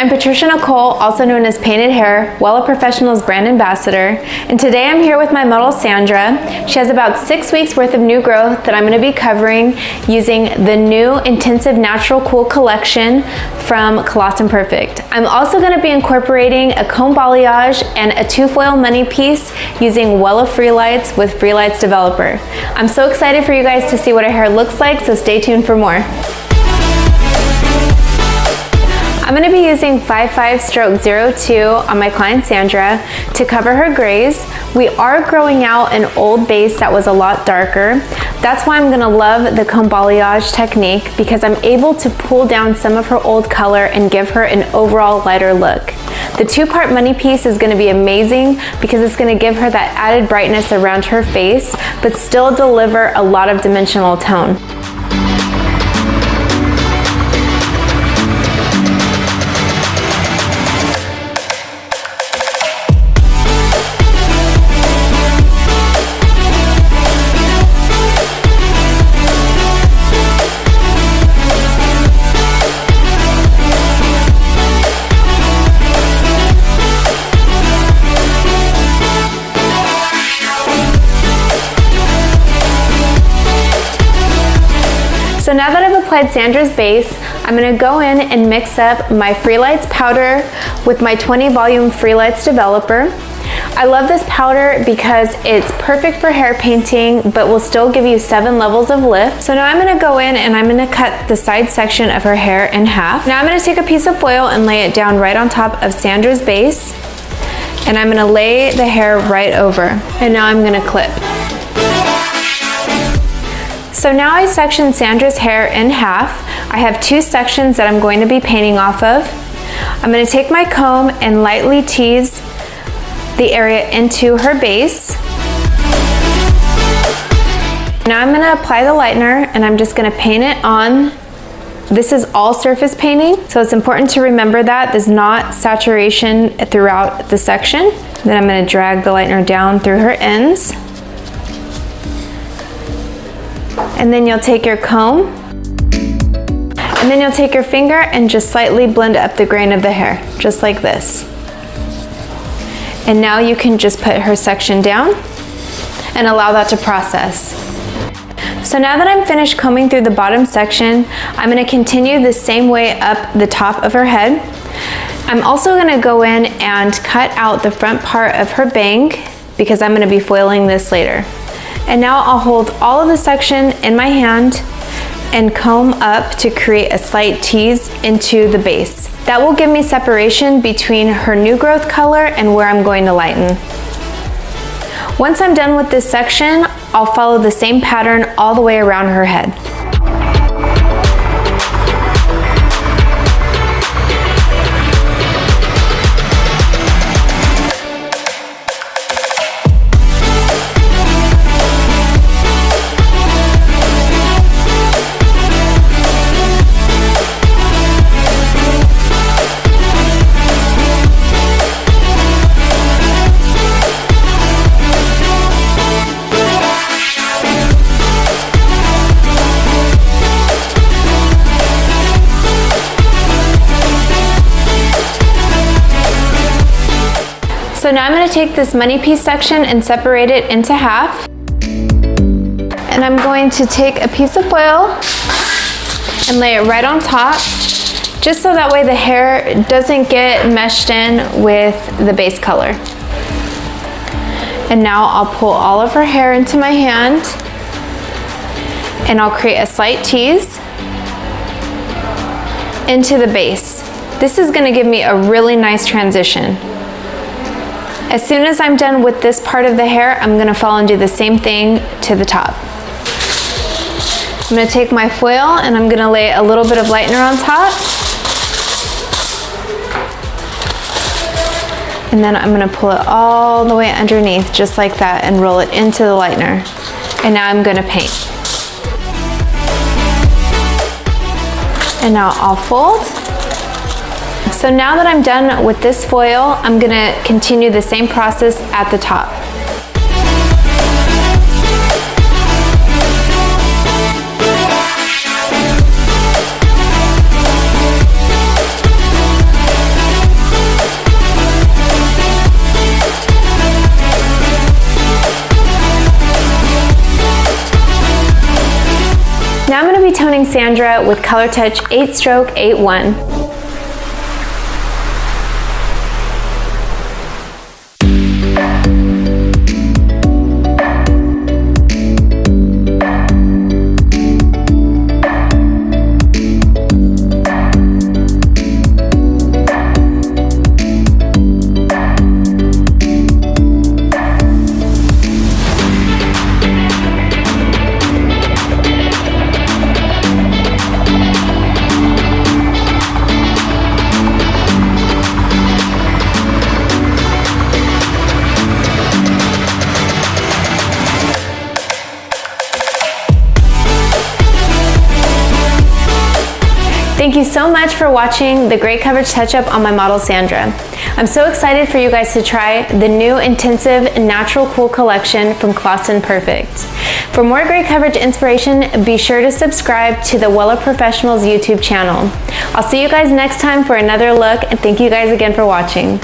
I'm Patricia Nikole, also known as Painted Hair, Wella Professionals brand ambassador, and today I'm here with my model Sandra. She has about 6 weeks worth of new growth that I'm going to be covering using the new Intensive Natural Cool collection from Koleston Perfect. I'm also going to be incorporating a comb balayage and a 2-foil money piece using Wella Freelights with Freelights Developer. I'm so excited for you guys to see what her hair looks like, so stay tuned for more. I'm going to be using 55/02 on my client Sandra to cover her grays. We are growing out an old base that was a lot darker. That's why I'm going to love the comb balayage technique, because I'm able to pull down some of her old color and give her an overall lighter look. The 2-part money piece is going to be amazing because it's going to give her that added brightness around her face, but still deliver a lot of dimensional tone. So now that I've applied Sandra's base, I'm going to go in and mix up my Freelights powder with my 20 volume Freelights Developer. I love this powder because it's perfect for hair painting, but will still give you 7 levels of lift. So now I'm going to go in and I'm going to cut the side section of her hair in half. Now I'm going to take a piece of foil and lay it down right on top of Sandra's base. And I'm going to lay the hair right over. And now I'm going to clip. So now I sectioned Sandra's hair in half. I have 2 sections that I'm going to be painting off of. I'm going to take my comb and lightly tease the area into her base. Now I'm going to apply the lightener and I'm just going to paint it on. This is all surface painting, so it's important to remember that there's not saturation throughout the section. Then I'm going to drag the lightener down through her ends. And then you'll take your comb, and then you'll take your finger and just slightly blend up the grain of the hair, just like this. And now you can just put her section down and allow that to process. So now that I'm finished combing through the bottom section, I'm going to continue the same way up the top of her head. I'm also going to go in and cut out the front part of her bang because I'm going to be foiling this later. And now I'll hold all of the section in my hand and comb up to create a slight tease into the base. That will give me separation between her new growth color and where I'm going to lighten. Once I'm done with this section, I'll follow the same pattern all the way around her head. So now I'm going to take this money piece section and separate it into half. And I'm going to take a piece of foil and lay it right on top, just so that way the hair doesn't get meshed in with the base color. And now I'll pull all of her hair into my hand and I'll create a slight tease into the base. This is going to give me a really nice transition. As soon as I'm done with this part of the hair, I'm going to follow and do the same thing to the top. I'm going to take my foil and I'm going to lay a little bit of lightener on top. And then I'm going to pull it all the way underneath, just like that, and roll it into the lightener. And now I'm going to paint. And now I'll fold. So now that I'm done with this foil, I'm going to continue the same process at the top. toning Sandra with Color Touch 8-Stroke 8-1. Thank you so much for watching the great coverage touch-up on my model Sandra. I'm so excited for you guys to try the new Intensive Natural Cool collection from Koleston Perfect. For more great coverage inspiration, be sure to subscribe to the Wella Professionals YouTube channel. I'll see you guys next time for another look, and thank you guys again for watching.